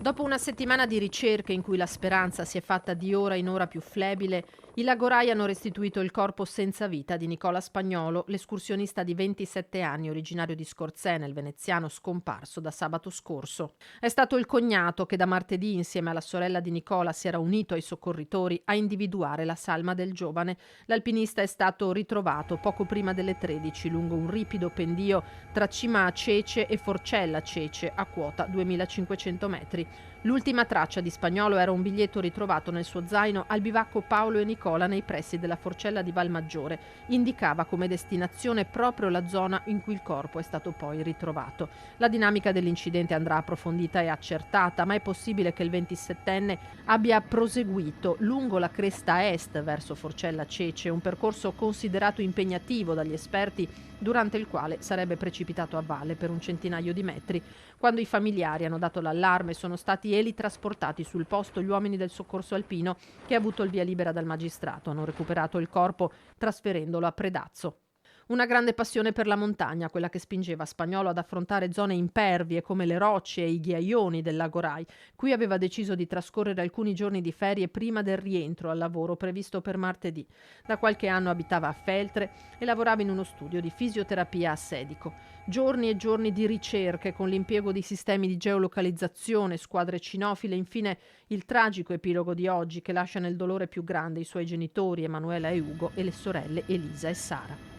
Dopo una settimana di ricerche in cui la speranza si è fatta di ora in ora più flebile, i Lagorai hanno restituito il corpo senza vita di Nicola Spagnolo, l'escursionista di 27 anni, originario di Scorzè, nel veneziano, scomparso da sabato scorso. È stato il cognato che da martedì, insieme alla sorella di Nicola, si era unito ai soccorritori a individuare la salma del giovane. L'alpinista è stato ritrovato poco prima delle 13 lungo un ripido pendio tra Cima a Cece e Forcella Cece, a quota 2500 metri. L'ultima traccia di Spagnolo era un biglietto ritrovato nel suo zaino al bivacco Paolo e Nicola nei pressi della Forcella di Valmaggiore. Indicava come destinazione proprio la zona in cui il corpo è stato poi ritrovato. La dinamica dell'incidente andrà approfondita e accertata, ma è possibile che il 27enne abbia proseguito lungo la cresta est verso Forcella Cece, un percorso considerato impegnativo dagli esperti, durante il quale sarebbe precipitato a valle per un centinaio di metri. Quando i familiari hanno dato l'allarme, sono stati elitrasportati sul posto gli uomini del soccorso alpino, che ha avuto il via libera dal magistrato. Hanno recuperato il corpo trasferendolo a Predazzo. Una grande passione per la montagna, quella che spingeva Spagnolo ad affrontare zone impervie come le rocce e i ghiaioni del lago Rai. Qui aveva deciso di trascorrere alcuni giorni di ferie prima del rientro al lavoro previsto per martedì. Da qualche anno abitava a Feltre e lavorava in uno studio di fisioterapia a Sedico. Giorni e giorni di ricerche con l'impiego di sistemi di geolocalizzazione, squadre cinofile, infine il tragico epilogo di oggi che lascia nel dolore più grande i suoi genitori Emanuela e Ugo e le sorelle Elisa e Sara.